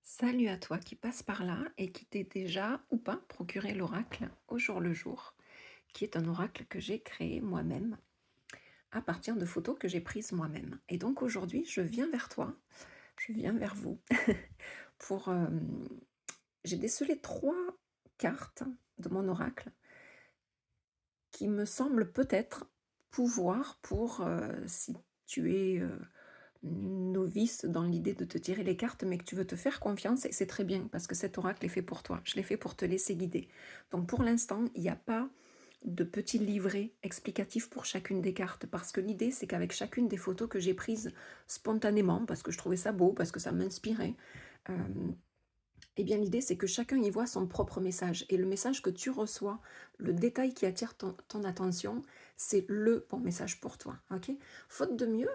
Salut à toi qui passe par là et qui t'est déjà ou pas procuré l'oracle au jour le jour, qui est un oracle que j'ai créé moi-même à partir de photos que j'ai prises moi-même. Et donc aujourd'hui, je viens vers toi, je viens vers vous pour... j'ai décelé 3 cartes de mon oracle qui me semblent peut-être pouvoir pour, si tu es novice dans l'idée de te tirer les cartes, mais que tu veux te faire confiance, et c'est très bien parce que cet oracle est fait pour toi. Je l'ai fait pour te laisser guider. Donc pour l'instant, il n'y a pas de petit livret explicatif pour chacune des cartes, parce que l'idée, c'est qu'avec chacune des photos que j'ai prises spontanément, parce que je trouvais ça beau, parce que ça m'inspirait, euh, eh bien l'idée, c'est que chacun y voit son propre message. Et le message que tu reçois, le détail qui attire ton attention, c'est le bon message pour toi. Ok. Faute de mieux,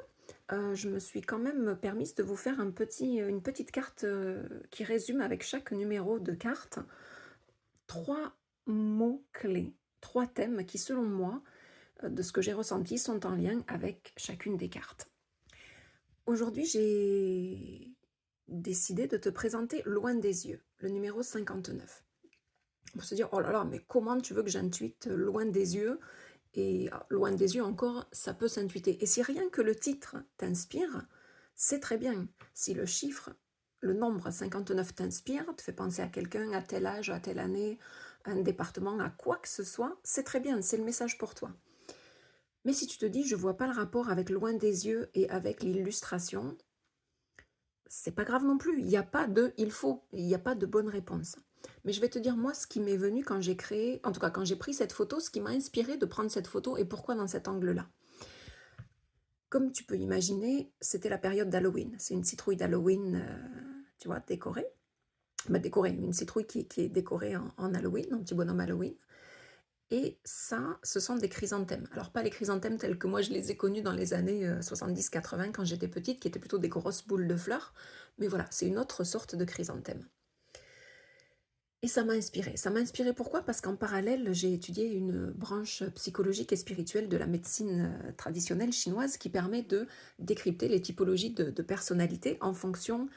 je me suis quand même permise de vous faire une petite carte qui résume avec chaque numéro de carte 3 mots-clés, 3 thèmes qui, selon moi, de ce que j'ai ressenti, sont en lien avec chacune des cartes. Aujourd'hui, j'ai décidé de te présenter Loin des yeux, le numéro 59. On peut se dire, oh là là, mais comment tu veux que j'intuite Loin des yeux? Et loin des yeux encore, ça peut s'intuiter. Et si rien que le titre t'inspire, c'est très bien. Si le chiffre, le nombre 59 t'inspire, te fait penser à quelqu'un, à tel âge, à telle année, à un département, à quoi que ce soit, c'est très bien, c'est le message pour toi. Mais si tu te dis, je ne vois pas le rapport avec loin des yeux et avec l'illustration, c'est pas grave non plus. Il n'y a pas de il faut, il n'y a pas de bonne réponse. Mais je vais te dire, moi, ce qui m'est venu quand j'ai créé, en tout cas quand j'ai pris cette photo, ce qui m'a inspiré de prendre cette photo et pourquoi dans cet angle-là. Comme tu peux imaginer, c'était la période d'Halloween. C'est une citrouille d'Halloween, tu vois, décorée. Bah, décorée, une citrouille qui est décorée en Halloween, un petit bonhomme Halloween. Et ça, ce sont des chrysanthèmes. Alors pas les chrysanthèmes tels que moi je les ai connus dans les années 70-80 quand j'étais petite, qui étaient plutôt des grosses boules de fleurs. Mais voilà, c'est une autre sorte de chrysanthème. Et ça m'a inspirée. Ça m'a inspirée pourquoi? Parce qu'en parallèle, j'ai étudié une branche psychologique et spirituelle de la médecine traditionnelle chinoise qui permet de décrypter les typologies de personnalité en fonction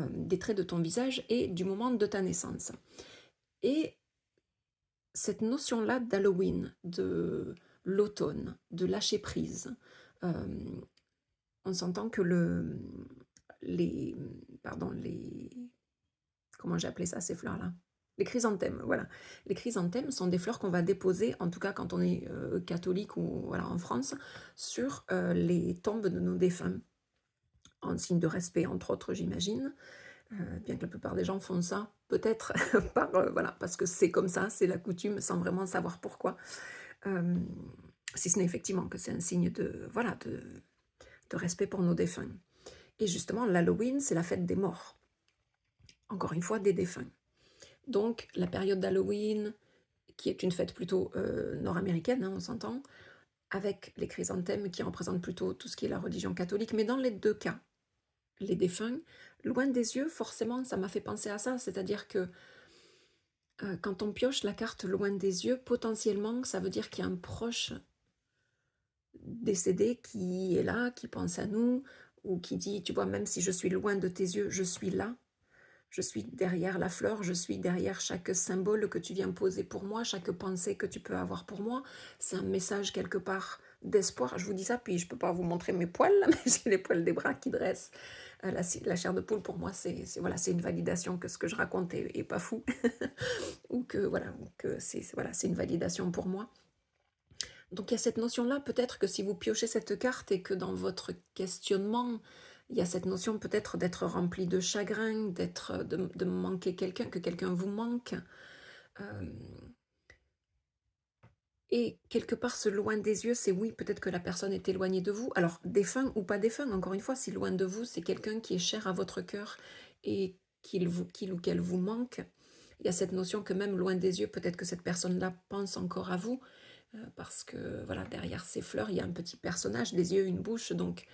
des traits de ton visage et du moment de ta naissance. Et cette notion-là d'Halloween, de l'automne, de lâcher prise, euh, on s'entend que les, pardon, comment j'ai appelé ça, ces fleurs-là? Les chrysanthèmes, voilà. Les chrysanthèmes sont des fleurs qu'on va déposer, en tout cas quand on est catholique ou voilà, en France, sur les tombes de nos défunts, en signe de respect, entre autres, j'imagine. Bien que la plupart des gens font ça, peut-être voilà, parce que c'est comme ça, c'est la coutume, sans vraiment savoir pourquoi. Euh, Si ce n'est effectivement que c'est un signe de, voilà, de respect pour nos défunts. Et justement, l'Halloween, c'est la fête des morts. Encore une fois, des défunts. Donc, la période d'Halloween, qui est une fête plutôt nord-américaine, hein, on s'entend, avec les chrysanthèmes qui représentent plutôt tout ce qui est la religion catholique. Mais dans les deux cas, les défunts, loin des yeux, forcément, ça m'a fait penser à ça. C'est-à-dire que quand on pioche la carte loin des yeux, potentiellement, ça veut dire qu'il y a un proche décédé qui est là, qui pense à nous, ou qui dit, tu vois, même si je suis loin de tes yeux, je suis là. Je suis derrière la fleur, je suis derrière chaque symbole que tu viens poser pour moi, chaque pensée que tu peux avoir pour moi. C'est un message quelque part d'espoir. Je vous dis ça, puis je ne peux pas vous montrer mes poils, mais j'ai les poils des bras qui dressent. La chair de poule, pour moi, voilà, c'est une validation que ce que je raconte est pas fou. Ou que, voilà, voilà, c'est une validation pour moi. Donc il y a cette notion-là, peut-être que si vous piochez cette carte et que dans votre questionnement, il y a cette notion peut-être d'être rempli de chagrin, de manquer quelqu'un, que quelqu'un vous manque. euh, et quelque part, ce loin des yeux, c'est oui, peut-être que la personne est éloignée de vous. Alors, défunt ou pas défunt, encore une fois, si loin de vous, c'est quelqu'un qui est cher à votre cœur et qu'il ou qu'elle vous manque. Il y a cette notion que même loin des yeux, peut-être que cette personne-là pense encore à vous, parce que voilà, derrière ces fleurs, il y a un petit personnage, des yeux, une bouche, donc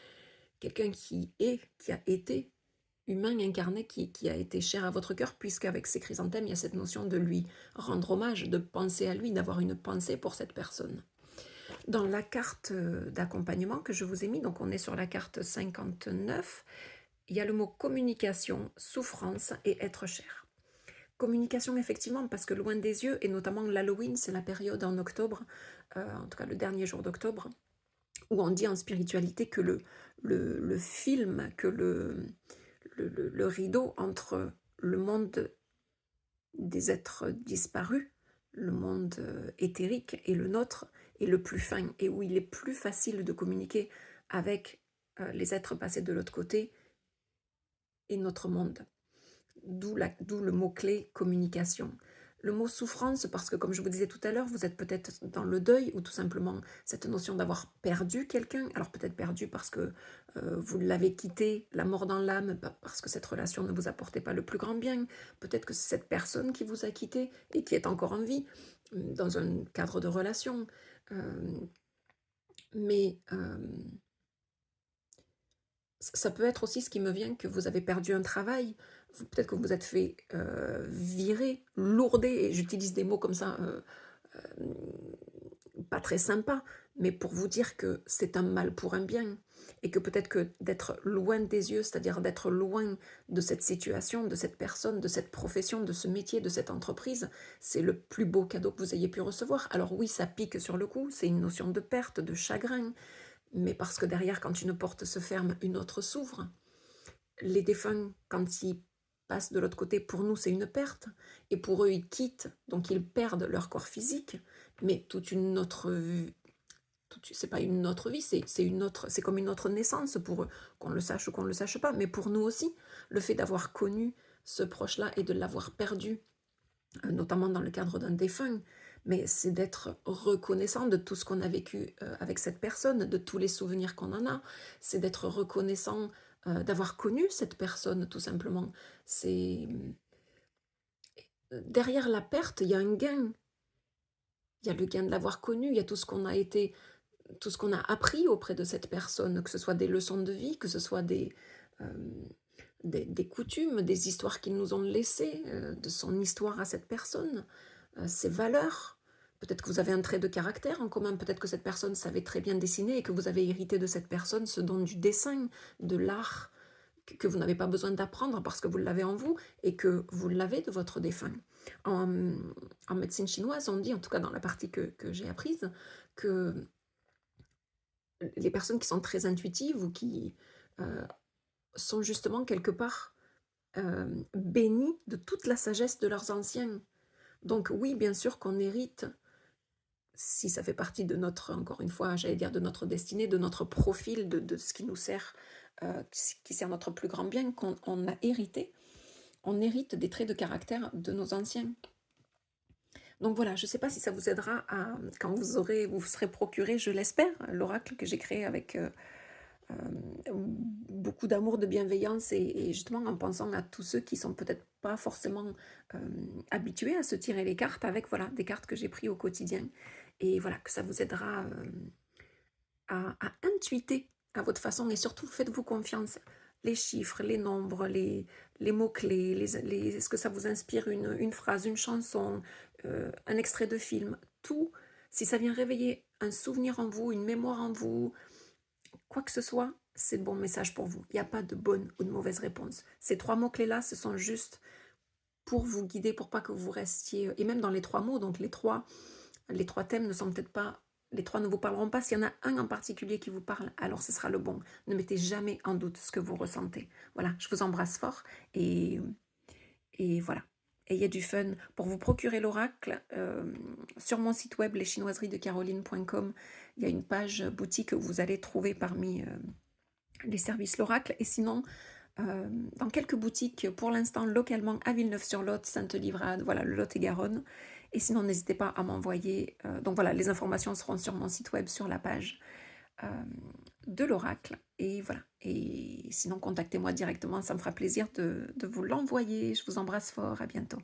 quelqu'un qui a été humain incarné, qui a été cher à votre cœur, puisqu'avec ces chrysanthèmes, il y a cette notion de lui rendre hommage, de penser à lui, d'avoir une pensée pour cette personne. Dans la carte d'accompagnement que je vous ai mis, donc on est sur la carte 59, il y a le mot communication, souffrance et être cher. Communication, effectivement, parce que loin des yeux, et notamment l'Halloween, c'est la période en octobre, en tout cas le dernier jour d'octobre, où on dit en spiritualité que le film, que le rideau entre le monde des êtres disparus, le monde éthérique, et le nôtre est le plus fin, et où il est plus facile de communiquer avec les êtres passés de l'autre côté et notre monde. D'où le mot-clé communication. Le mot souffrance, parce que comme je vous disais tout à l'heure, vous êtes peut-être dans le deuil ou tout simplement cette notion d'avoir perdu quelqu'un. Alors peut-être perdu parce que vous l'avez quitté, la mort dans l'âme, parce que cette relation ne vous apportait pas le plus grand bien. Peut-être que c'est cette personne qui vous a quitté et qui est encore en vie dans un cadre de relation. Mais ça peut être aussi, ce qui me vient, que vous avez perdu un travail, peut-être que vous vous êtes fait virer, lourder, et j'utilise des mots comme ça, pas très sympas, mais pour vous dire que c'est un mal pour un bien, et que peut-être que d'être loin des yeux, c'est-à-dire d'être loin de cette situation, de cette personne, de cette profession, de ce métier, de cette entreprise, c'est le plus beau cadeau que vous ayez pu recevoir. Alors oui, ça pique sur le coup, c'est une notion de perte, de chagrin, mais parce que derrière, quand une porte se ferme, une autre s'ouvre. Les défunts, quand ils passent de l'autre côté, pour nous, c'est une perte. Et pour eux, ils quittent, donc ils perdent leur corps physique, mais toute une autre vie. C'est pas une autre vie, c'est comme une autre naissance pour eux, qu'on le sache ou qu'on ne le sache pas. Mais pour nous aussi, le fait d'avoir connu ce proche-là et de l'avoir perdu, notamment dans le cadre d'un défunt, mais c'est d'être reconnaissant de tout ce qu'on a vécu avec cette personne, de tous les souvenirs qu'on en a, c'est d'être reconnaissant d'avoir connu cette personne, tout simplement. C'est derrière la perte, il y a un gain. Il y a le gain de l'avoir connu, il y a tout ce qu'on a été, tout ce qu'on a appris auprès de cette personne, que ce soit des leçons de vie, que ce soit euh, des coutumes, des histoires qu'ils nous ont laissées, de son histoire à cette personne, ses valeurs. Peut-être que vous avez un trait de caractère en commun, peut-être que cette personne savait très bien dessiner et que vous avez hérité de cette personne ce don du dessin, de l'art, que vous n'avez pas besoin d'apprendre parce que vous l'avez en vous et que vous l'avez de votre défunt. En médecine chinoise, on dit, en tout cas dans la partie que j'ai apprise, que les personnes qui sont très intuitives ou qui euh, sont justement quelque part bénies de toute la sagesse de leurs anciens. Donc oui, bien sûr qu'on hérite, si ça fait partie de notre, encore une fois, j'allais dire de notre destinée, de notre profil, de ce qui nous sert, qui sert notre plus grand bien, qu'on a hérité. On hérite des traits de caractère de nos anciens. Donc voilà, je ne sais pas si ça vous aidera à, quand vous serez procuré, je l'espère, l'oracle que j'ai créé avec beaucoup d'amour, de bienveillance, et justement en pensant à tous ceux qui sont peut-être pas forcément habitués à se tirer les cartes avec, voilà, des cartes que j'ai prises au quotidien. Et voilà, que ça vous aidera à intuiter à votre façon, et surtout faites-vous confiance. Les chiffres, les nombres, les mots-clés, est-ce que ça vous inspire une phrase, une chanson, un extrait de film, tout, si ça vient réveiller un souvenir en vous, une mémoire en vous, quoi que ce soit, c'est le bon message pour vous. Il n'y a pas de bonne ou de mauvaise réponse. Ces trois mots-clés-là, ce sont juste pour vous guider, pour pas que vous restiez, et même dans les trois mots, donc les trois thèmes ne sont peut-être pas, les trois ne vous parleront pas. S'il y en a un en particulier qui vous parle, alors ce sera le bon. Ne mettez jamais en doute ce que vous ressentez. Voilà, je vous embrasse fort, et voilà. Et il y a du fun. Pour vous procurer l'oracle, sur mon site web leschinoiseriedecaroline.com, il y a une page boutique où vous allez trouver parmi les services l'oracle. Et sinon, dans quelques boutiques, pour l'instant localement à Villeneuve-sur-Lot, Sainte-Livrade, voilà, le Lot-et-Garonne. Et sinon, n'hésitez pas à m'envoyer. Donc voilà, les informations seront sur mon site web, sur la page de l'oracle. Et voilà. Et sinon, contactez-moi directement, ça me fera plaisir de vous l'envoyer. Je vous embrasse fort, à bientôt.